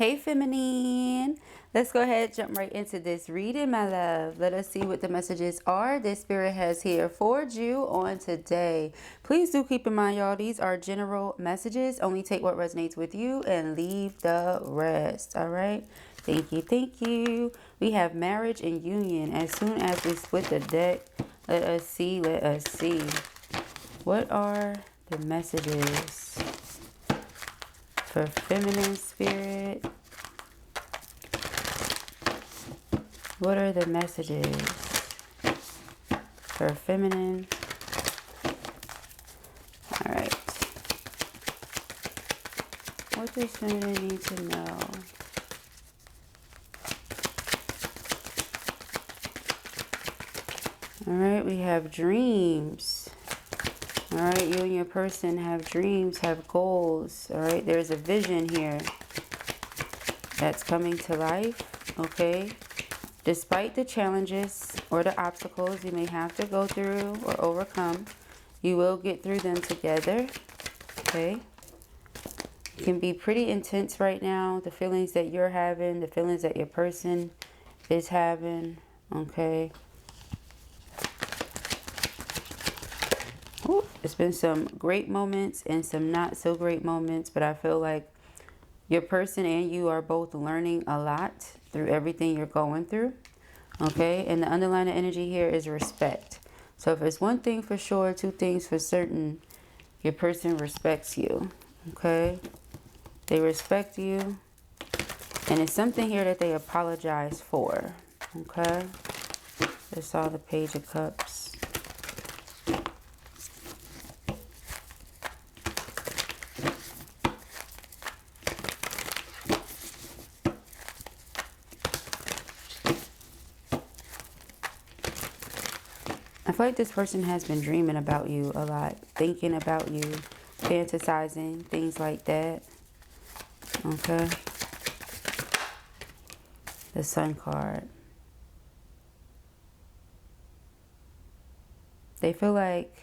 Hey feminine, let's go ahead, jump right into this reading, my love. Let us see what the messages are this spirit has here for you on today. Please do keep in mind, y'all, these are general messages. Only take what resonates with you and leave the rest. All right, thank you, thank you. We have marriage and union. As soon as we split the deck, let us see, what are the messages for feminine spirit? What are the messages for feminine? All right. What does feminine need to know? All right, we have dreams. All right, you and your person have dreams, have goals. All right, there's a vision here that's coming to life, okay? Despite the challenges or the obstacles you may have to go through or overcome, you will get through them together, okay? It can be pretty intense right now, the feelings that you're having, the feelings that your person is having, okay? Ooh, it's been some great moments and some not so great moments, but I feel like your person and you are both learning a lot through everything you're going through, okay? And the underlying energy here is respect. So if it's one thing for sure, two things for certain, your person respects you, okay? They respect you, and it's something here that they apologize for, okay? I saw the Page of Cups. I feel like this person has been dreaming about you a lot, thinking about you, fantasizing, things like that. Okay. The Sun card. They feel like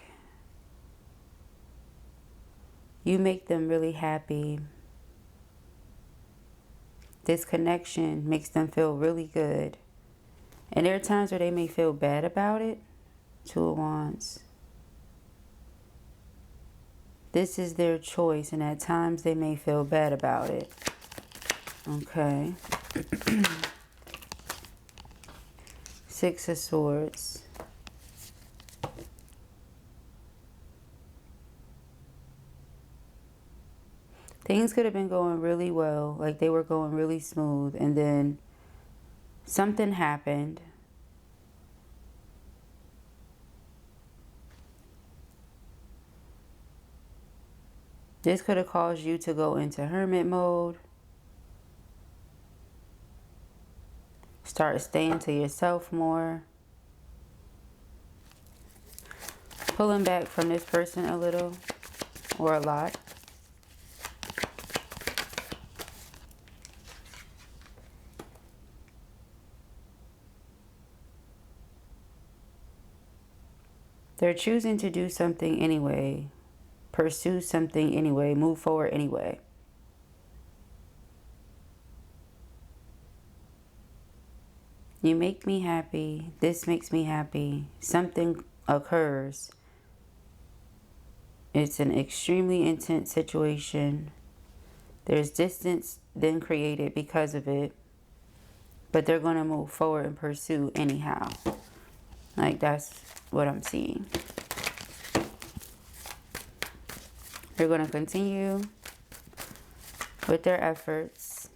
you make them really happy. This connection makes them feel really good. And there are times where they may feel bad about it. Two of Wands. This is their choice, and at times they may feel bad about it. Okay. Six of Swords. Things could have been going really well, like they were going really smooth, and then something happened. This could have caused you to go into hermit mode. Start staying to yourself more. Pulling back from this person a little or a lot. They're choosing to do something anyway. Pursue something anyway. Move forward anyway. You make me happy. This makes me happy. Something occurs. It's an extremely intense situation. There's distance then created because of it. But they're going to move forward and pursue anyhow. Like, that's what I'm seeing. They're going to continue with their efforts.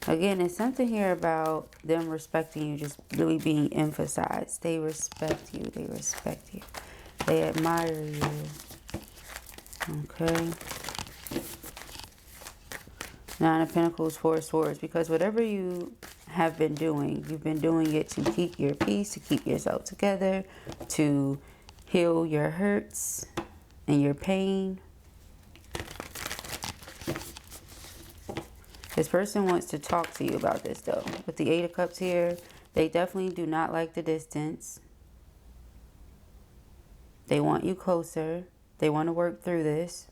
Again, it's something here about them respecting you, just really being emphasized. They respect you. They respect you. They admire you. Okay. Nine of Pentacles, Four of Swords. Because whatever you have been doing, you've been doing it to keep your peace, to keep yourself together, to heal your hurts and your pain. This person wants to talk to you about this though. With the Eight of Cups here, they definitely do not like the distance. They want you closer. They want to work through this.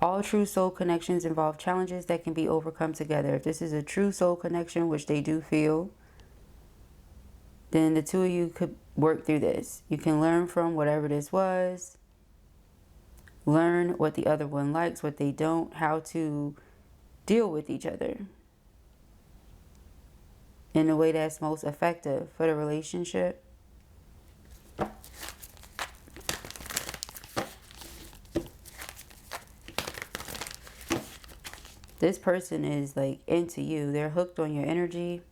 All true soul connections involve challenges that can be overcome together. If this is a true soul connection, which they do feel, then the two of you could work through this. You can learn from whatever this was. Learn what the other one likes, what they don't, how to deal with each other in a way that's most effective for the relationship. This person is like into you. They're hooked on your energy,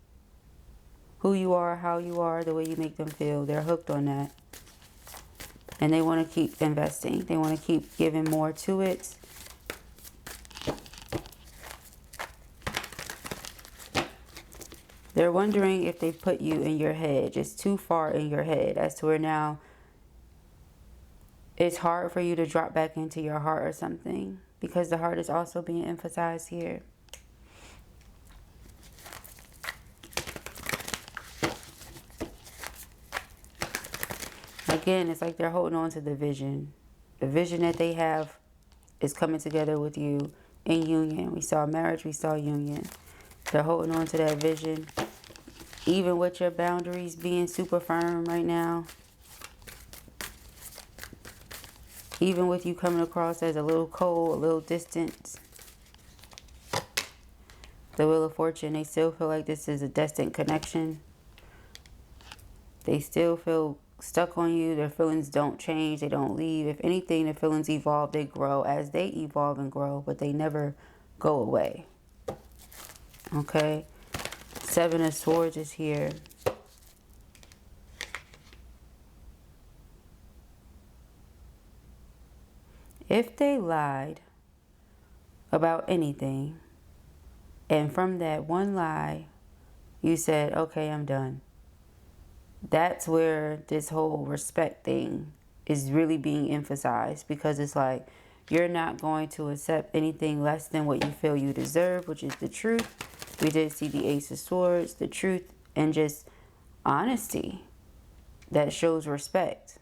who you are, how you are, the way you make them feel. They're hooked on that. And they want to keep investing. They want to keep giving more to it. They're wondering if they've put you in your head, just too far in your head, as to where now it's hard for you to drop back into your heart or something, because the heart is also being emphasized here. Again, it's like they're holding on to the vision. The vision that they have is coming together with you in union. We saw marriage, we saw union. They're holding on to that vision. Even with your boundaries being super firm right now. Even with you coming across as a little cold, a little distant. The Wheel of Fortune, they still feel like this is a destined connection. They still feel stuck on you. Their feelings don't change. They don't leave. If anything, their feelings evolve. They grow as they evolve and grow, but they never go away. Okay? Seven of Swords is here. If they lied about anything, and from that one lie, you said, okay, I'm done. That's where this whole respect thing is really being emphasized, because it's like you're not going to accept anything less than what you feel you deserve, which is the truth. We did see the Ace of Swords, the truth, and just honesty that shows respect.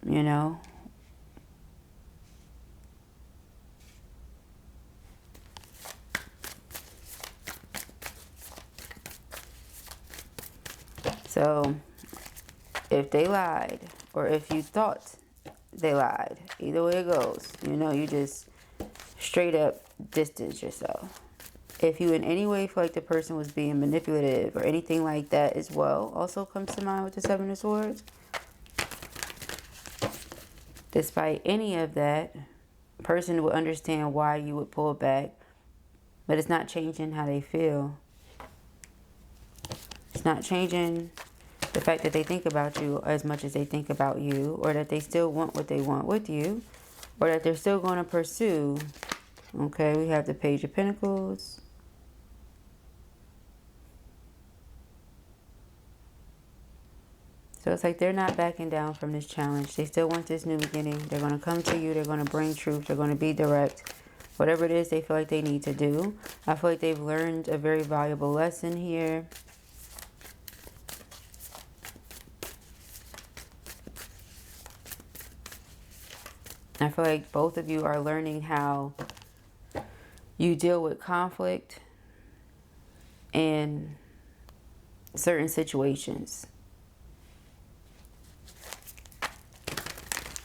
You know? So, if they lied, or if you thought they lied, either way it goes, you know, you just straight up distance yourself. If you in any way feel like the person was being manipulative or anything like that as well, also comes to mind with the Seven of Swords. Despite any of that, a person would understand why you would pull back, but it's not changing how they feel. It's not changing the fact that they think about you as much as they think about you, or that they still want what they want with you, or that they're still going to pursue. Okay, we have the Page of Pentacles. So it's like they're not backing down from this challenge. They still want this new beginning. They're going to come to you. They're going to bring truth. They're going to be direct. Whatever it is they feel like they need to do. I feel like they've learned a very valuable lesson here. I feel like both of you are learning how you deal with conflict in certain situations.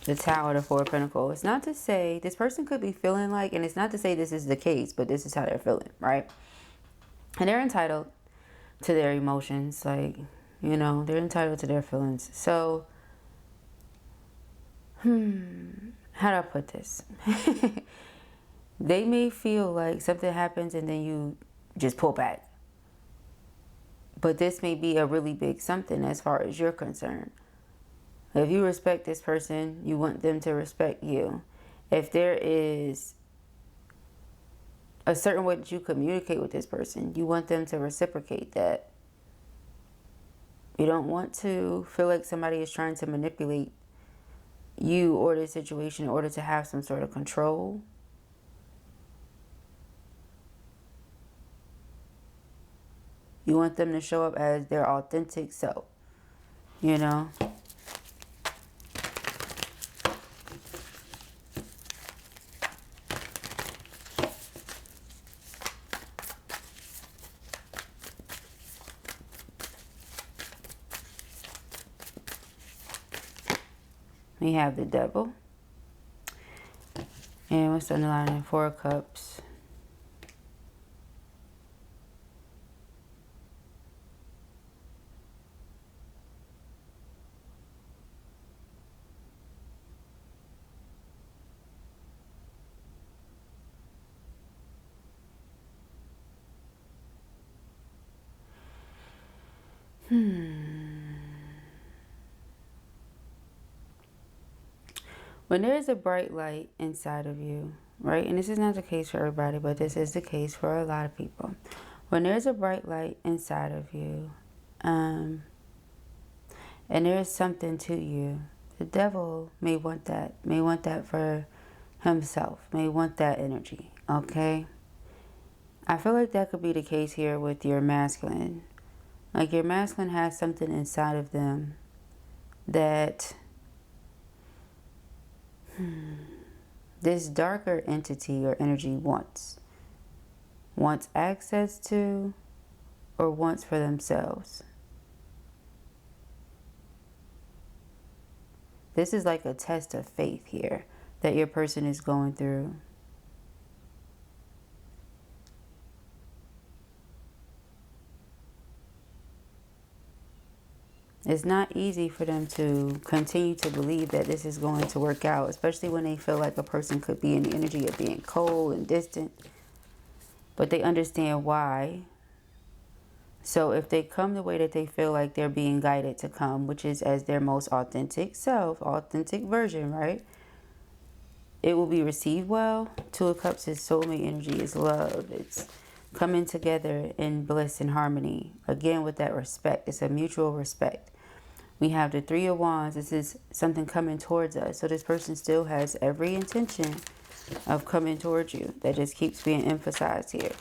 The Tower, the Four of Pentacles. It's not to say this person could be feeling like, and it's not to say this is the case, but this is how they're feeling, right? And they're entitled to their emotions. Like, you know, they're entitled to their feelings. So, how do I put this? They may feel like something happens and then you just pull back. But this may be a really big something as far as you're concerned. If you respect this person, you want them to respect you. If there is a certain way that you communicate with this person, you want them to reciprocate that. You don't want to feel like somebody is trying to manipulate you or the situation in order to have some sort of control. You want them to show up as their authentic self, you know? We have the Devil. And what's the underlining? Four of Cups. When there is a bright light inside of you, right? And this is not the case for everybody, but this is the case for a lot of people. When there's a bright light inside of you, and there is something to you, the devil may want that for himself, may want that energy, okay? I feel like that could be the case here with your masculine. Like your masculine has something inside of them that this darker entity or energy wants access to or wants for themselves. This is like a test of faith here that your person is going through. It's not easy for them to continue to believe that this is going to work out, especially when they feel like a person could be in the energy of being cold and distant. But they understand why. So if they come the way that they feel like they're being guided to come, which is as their most authentic self, authentic version, right? It will be received well. Two of Cups is soulmate energy, it's love. It's coming together in bliss and harmony. Again, with that respect. It's a mutual respect. We have the Three of Wands. This is something coming towards us. So this person still has every intention of coming towards you. That just keeps being emphasized here.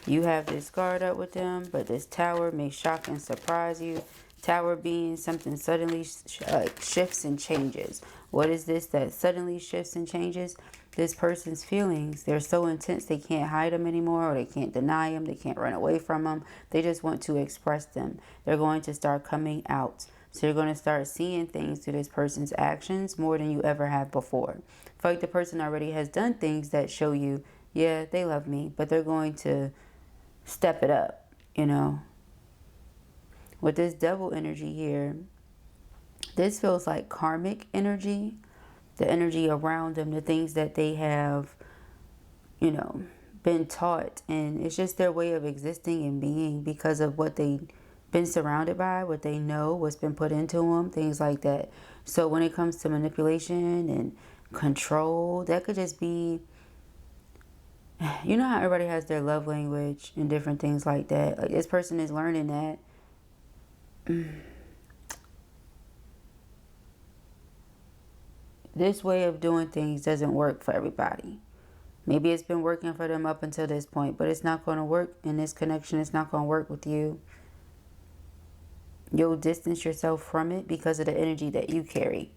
You have this guard up with them, but this Tower may shock and surprise you. Tower being something suddenly shifts and changes. What is this that suddenly shifts and changes? This person's feelings, they're so intense they can't hide them anymore, or they can't deny them, they can't run away from them. They just want to express them. They're going to start coming out. So you're going to start seeing things through this person's actions more than you ever have before. I feel like the person already has done things that show you, yeah, they love me, but they're going to step it up, you know. With this Devil energy here, this feels like karmic energy, the energy around them, the things that they have, you know, been taught. And it's just their way of existing and being because of what they've been surrounded by, what they know, what's been put into them, things like that. So when it comes to manipulation and control, that could just be, you know how everybody has their love language and different things like that. Like this person is learning that. This way of doing things doesn't work for everybody. Maybe it's been working for them up until this point, but it's not going to work in this connection. It's not going to work with you. You'll distance yourself from it because of the energy that you carry.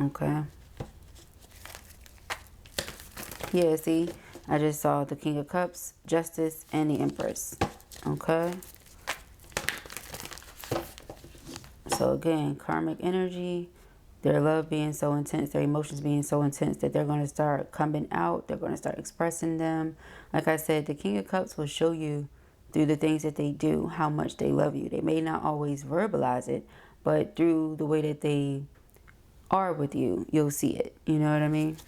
Okay. Yeah, see, I just saw the King of Cups, Justice, and the Empress. Okay. So again, karmic energy, their love being so intense, their emotions being so intense that they're going to start coming out. They're going to start expressing them. Like I said, the King of Cups will show you through the things that they do how much they love you. They may not always verbalize it, but through the way that they are with you, you'll see it. You know what I mean?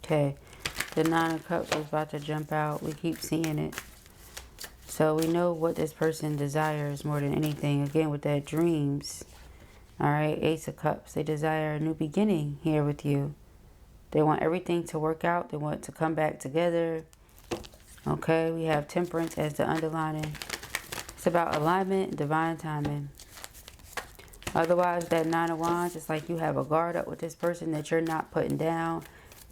Okay, the Nine of Cups is about to jump out. We keep seeing it. So we know what this person desires more than anything. Again, with that dreams. All right, Ace of Cups. They desire a new beginning here with you. They want everything to work out. They want to come back together. Okay, we have Temperance as the underlining. It's about alignment and divine timing. Otherwise, that Nine of Wands, it's like you have a guard up with this person that you're not putting down.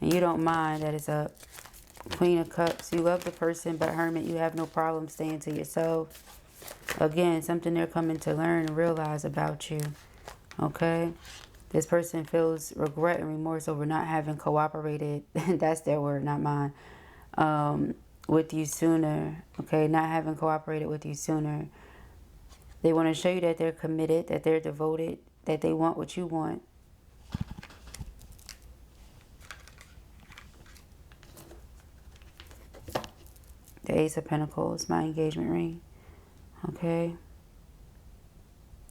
And you don't mind that it's up. Queen of Cups, you love the person, but Hermit, you have no problem staying to yourself. Again, something they're coming to learn and realize about you. Okay? This person feels regret and remorse over not having cooperated. That's their word, not mine. With you sooner. Okay? Not having cooperated with you sooner. They want to show you that they're committed, that they're devoted, that they want what you want. The Ace of Pentacles, my engagement ring. Okay.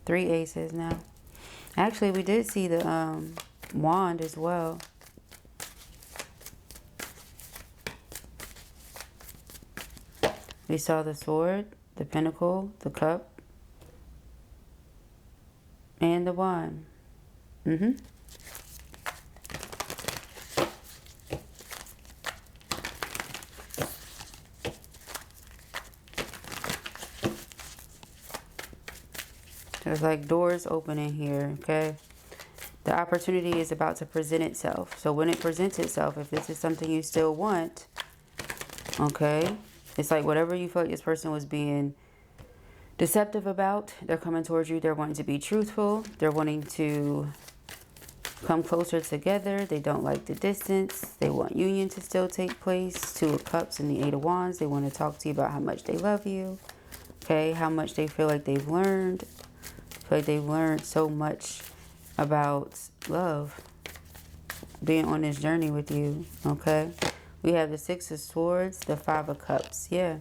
3 aces now. Actually, we did see the wand as well. We saw the sword, the pentacle, the cup, and the wand. There's like doors opening here, okay? The opportunity is about to present itself. So when it presents itself, if this is something you still want, okay? It's like whatever you feel like this person was being deceptive about, they're coming towards you. They're wanting to be truthful. They're wanting to come closer together. They don't like the distance. They want union to still take place. 2 of Cups and the 8 of Wands. They want to talk to you about how much they love you. Okay, how much they feel like they've learned. Feel like they've learned so much about love. Being on this journey with you. Okay. We have the 6 of Swords, the 5 of Cups. Yeah.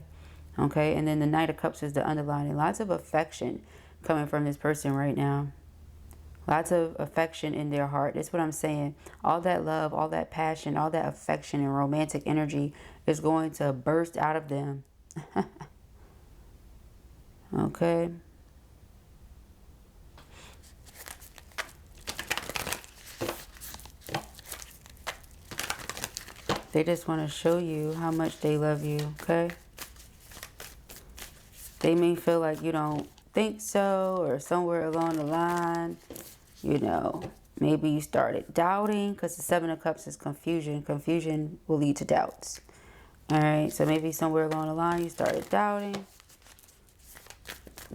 Okay, and then the Knight of Cups is the underlining. Lots of affection coming from this person right now. Lots of affection in their heart. That's what I'm saying. All that love, all that passion, all that affection and romantic energy is going to burst out of them. Okay. They just want to show you how much they love you, okay? They may feel like you don't think so, or somewhere along the line, you know, maybe you started doubting, because the 7 of Cups is confusion. Confusion will lead to doubts. All right, so maybe somewhere along the line you started doubting.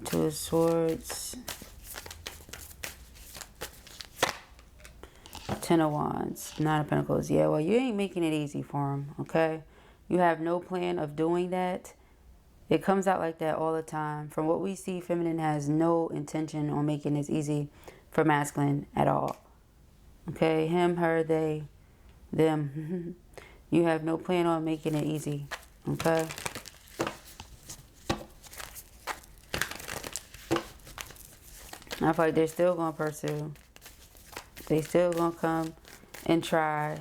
2 of Swords. 10 of Wands. 9 of Pentacles. Yeah, well, you ain't making it easy for them, okay? You have no plan of doing that. It comes out like that all the time. From what we see, feminine has no intention on making this easy for masculine at all. Okay? Him, her, they, them. You have no plan on making it easy. Okay? I feel like they're still going to pursue. They still going to come and try.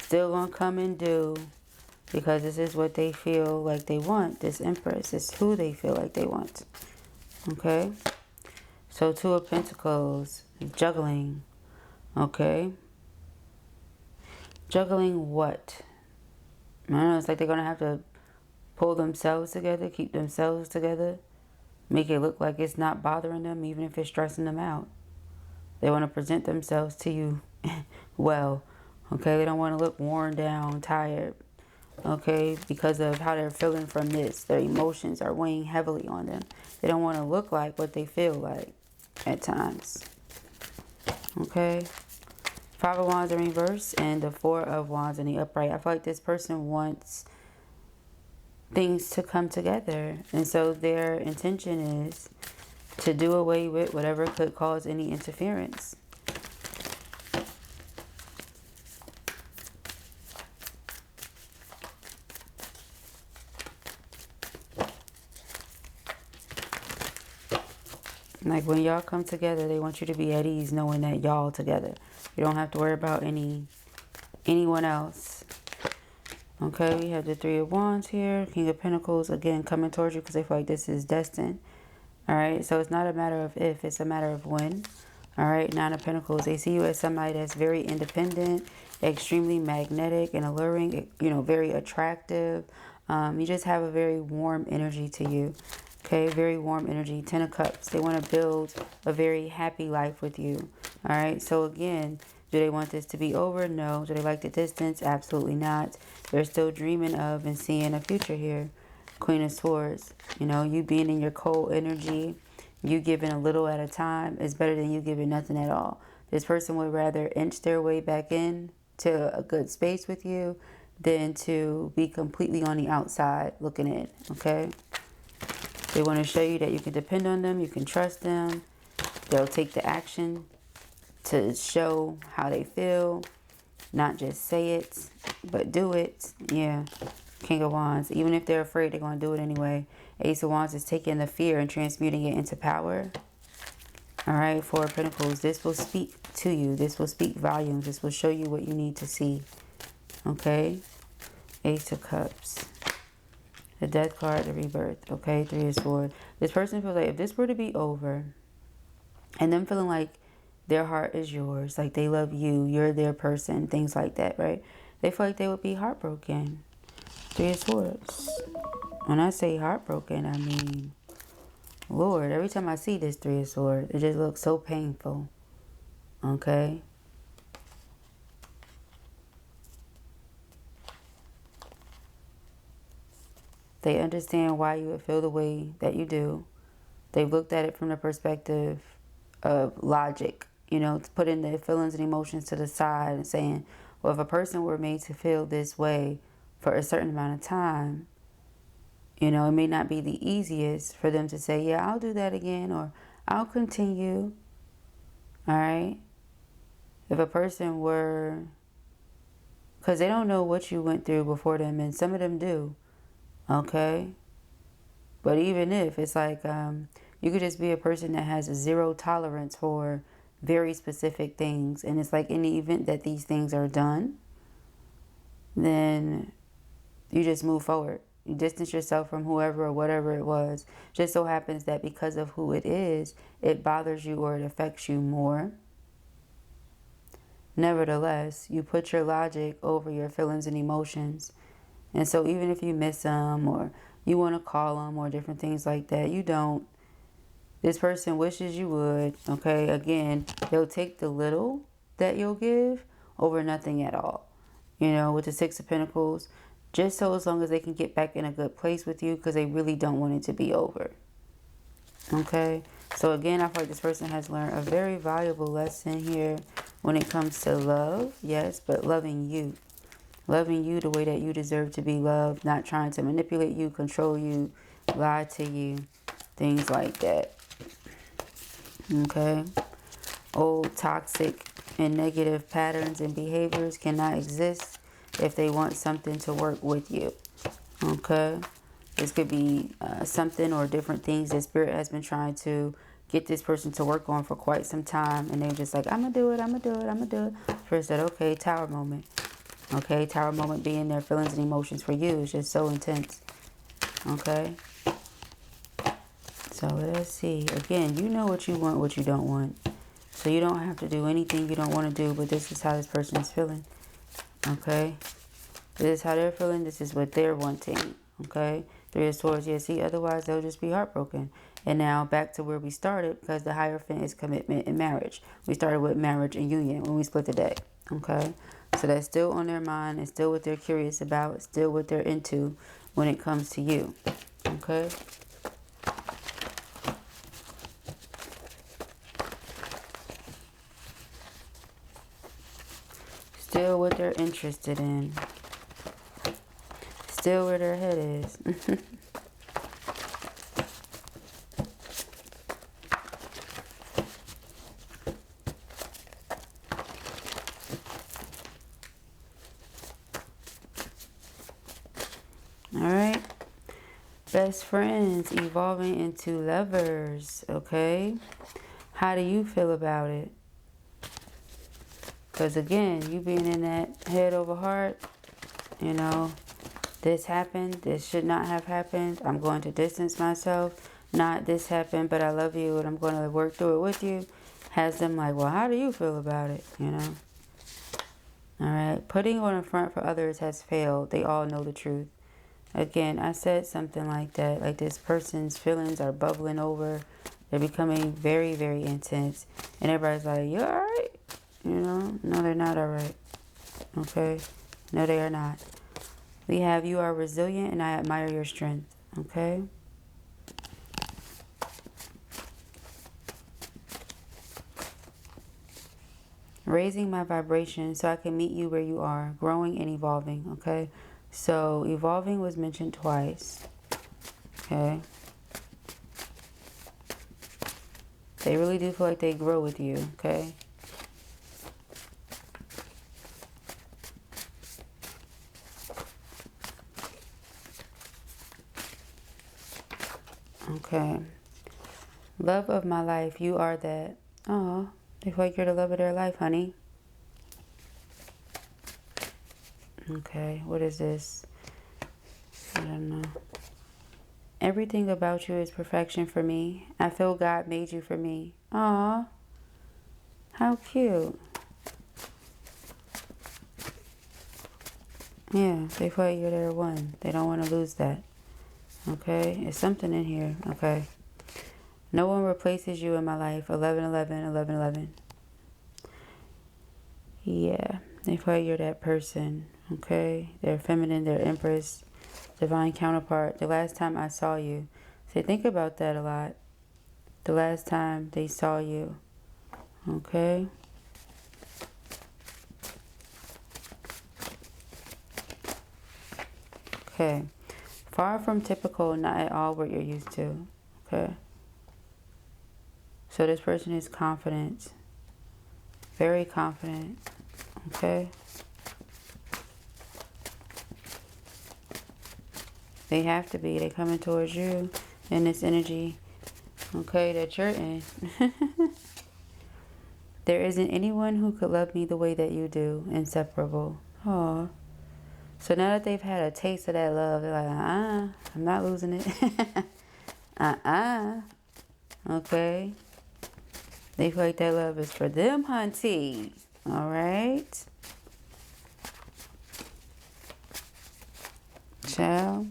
Still going to come and do. Because this is what they feel like they want. This Empress is who they feel like they want. Okay? So 2 of Pentacles. Juggling. Okay? Juggling what? I don't know. It's like they're going to have to pull themselves together. Keep themselves together. Make it look like it's not bothering them. Even if it's stressing them out. They want to present themselves to you well. Okay? They don't want to look worn down, tired. Okay, because of how they're feeling from this. Their emotions are weighing heavily on them. They don't want to look like what they feel like at times. Okay. 5 of Wands in reverse and the 4 of Wands in the upright. I feel like this person wants things to come together. And so their intention is to do away with whatever could cause any interference. Like when y'all come together, they want you to be at ease knowing that y'all together. You don't have to worry about anyone else. Okay, we have the 3 of Wands here. King of Pentacles, again, coming towards you because they feel like this is destined. All right, so it's not a matter of if, it's a matter of when. All right, 9 of Pentacles. They see you as somebody that's very independent, extremely magnetic and alluring, you know, very attractive. You just have a very warm energy to you. Okay, very warm energy. 10 of Cups. They want to build a very happy life with you. All right, so again, do they want this to be over? No. Do they like the distance? Absolutely not. They're still dreaming of and seeing a future here. Queen of Swords. You know, you being in your cold energy, you giving a little at a time is better than you giving nothing at all. This person would rather inch their way back in to a good space with you than to be completely on the outside looking in, okay? They want to show you that you can depend on them, you can trust them. They'll take the action to show how they feel, not just say it, but do it. Yeah, King of Wands. Even if they're afraid, they're going to do it anyway. Ace of Wands is taking the fear and transmuting it into power. All right, Four of Pentacles. This will speak to you. This will speak volumes. This will show you what you need to see. Okay? Ace of Cups. The Death card, the Rebirth. Okay, Three of Swords. This person feels like if this were to be over, and them feeling like their heart is yours, like they love you, you're their person, things like that, right? They feel like they would be heartbroken. Three of Swords. When I say heartbroken, I mean, Lord, every time I see this Three of Swords, it just looks so painful. Okay? They understand why you would feel the way that you do. They've looked at it from the perspective of logic, you know, putting their feelings and emotions to the side and saying, well, if a person were made to feel this way for a certain amount of time, you know, it may not be the easiest for them to say, yeah, I'll do that again, or I'll continue. All right? If a person were, because they don't know what you went through before them, and some of them do. Okay? But even if, it's like, you could just be a person that has a zero tolerance for very specific things. And it's like in the event that these things are done, then you just move forward. You distance yourself from whoever or whatever it was. Just so happens that because of who it is, it bothers you or it affects you more. Nevertheless, you put your logic over your feelings and emotions. And so even if you miss them or you want to call them or different things like that, you don't. This person wishes you would, okay? Again, they'll take the little that you'll give over nothing at all. You know, with the Six of Pentacles, just so as long as they can get back in a good place with you because they really don't want it to be over. Okay? So again, I feel like this person has learned a very valuable lesson here when it comes to love. Yes, but loving you. Loving you the way that you deserve to be loved. Not trying to manipulate you, control you, lie to you. Things like that. Okay? Old toxic and negative patterns and behaviors cannot exist if they want something to work with you. Okay? This could be something or different things that Spirit has been trying to get this person to work on for quite some time. And they're just like, I'm going to do it, I'm going to do it, I'm going to do it. First said, okay, Tower moment. Okay, Tower moment being their feelings and emotions for you is just so intense. Okay? So let's see. Again, you know what you want, what you don't want. So you don't have to do anything you don't want to do, but this is how this person is feeling. Okay? This is how they're feeling. This is what they're wanting. Okay? Three of Swords. Yeah, see, otherwise they'll just be heartbroken. And now back to where we started, because the Hierophant is commitment and marriage. We started with marriage and union when we split the deck. Okay? So that's still on their mind. It's still what they're curious about. It's still what they're into when it comes to you. Okay? Still what they're interested in. Still where their head is. Alright. Best friends evolving into lovers. Okay. How do you feel about it? Because again, you being in that head over heart, you know, this happened, this should not have happened. I'm going to distance myself. Not this happened, but I love you and I'm going to work through it with you. Has them like, well, how do you feel about it? You know? All right. Putting on a front for others has failed. They all know the truth. Again, I said something like that. Like this person's feelings are bubbling over. They're becoming very, very intense. And everybody's like, you alright? You know? No, they're not alright. Okay? No, they are not. We have, you are resilient and I admire your strength. Okay? Raising my vibration so I can meet you where you are. Growing and evolving. Okay? So, evolving was mentioned twice. Okay? They really do feel like they grow with you. Okay? Okay. Love of my life. You are that. Oh, they feel like you're the love of their life, honey. Okay, what is this? I don't know. Everything about you is perfection for me. I feel God made you for me. Aw, how cute. Yeah, they feel like you're their one. They don't want to lose that. Okay, it's something in here. Okay. No one replaces you in my life. 11, 11, 11, 11. Yeah, they feel like you're that person. Okay, they're feminine, they're empress, divine counterpart. The last time I saw you. So think about that a lot. The last time they saw you. Okay. Okay. Far from typical, not at all what you're used to. Okay. So this person is confident. Very confident. Okay. They have to be. They're coming towards you in this energy. Okay, that you're in. There isn't anyone who could love me the way that you do. Inseparable. Oh. So now that they've had a taste of that love, they're like, I'm not losing it. Okay. They feel like that love is for them, hunty. All right. Child.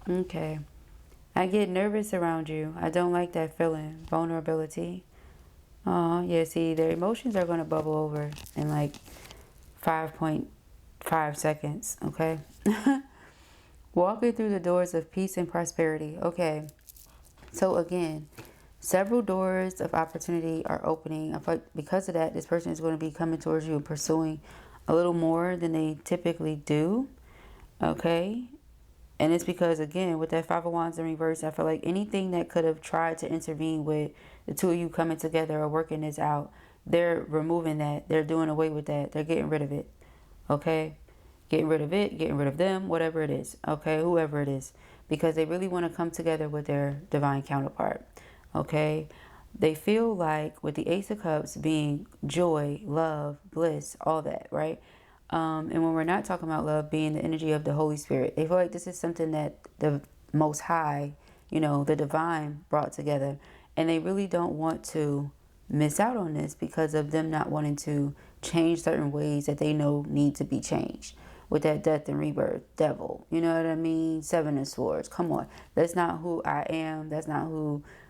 Okay. I get nervous around you. I don't like that feeling. Vulnerability. Oh, yeah, see, their emotions are going to bubble over in like 5.5 seconds, okay? Walking through the doors of peace and prosperity. Okay. So again, several doors of opportunity are opening. I feel like because of that, this person is going to be coming towards you and pursuing a little more than they typically do, okay? And it's because, again, with that Five of Wands in reverse, I feel like anything that could have tried to intervene with the two of you coming together or working this out, they're removing that. They're doing away with that. They're getting rid of it, okay? Getting rid of it, getting rid of them, whatever it is, okay? Whoever it is. Because they really want to come together with their divine counterpart, okay? They feel like with the Ace of Cups being joy, love, bliss, all that, right? And when we're not talking about love being the energy of the Holy Spirit, they feel like this is something that the Most High, you know, the divine brought together. And they really don't want to miss out on this because of them not wanting to change certain ways that they know need to be changed. With that death and rebirth, devil, you know what I mean? Seven of Swords, come on. That's not who I am. That's not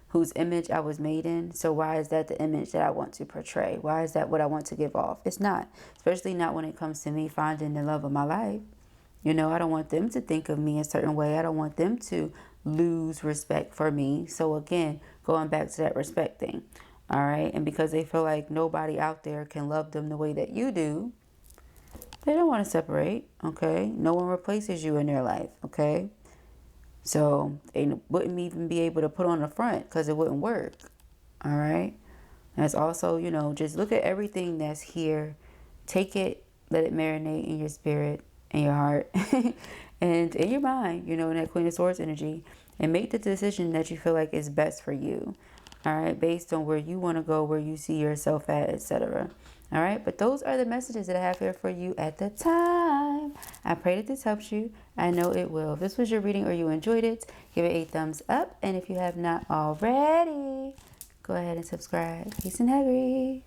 whose image I was made in. So why is that the image that I want to portray? Why is that what I want to give off? It's not. Especially not when it comes to me finding the love of my life. You know, I don't want them to think of me a certain way. I don't want them to lose respect for me. So again, going back to that respect thing. All right. And because they feel like nobody out there can love them the way that you do, they don't want to separate. Okay. No one replaces you in their life. Okay. So they wouldn't even be able to put on the front because it wouldn't work. All right. That's also, you know, just look at everything that's here. Take it, let it marinate in your spirit, in your heart, and in your mind, you know, in that Queen of Swords energy. And make the decision that you feel like is best for you. All right. Based on where you want to go, where you see yourself at, etc. All right. But those are the messages that I have here for you at the time. I pray that this helps you. I know it will. If this was your reading or you enjoyed it, give it a thumbs up. And if you have not already, go ahead and subscribe. Peace and ARIES.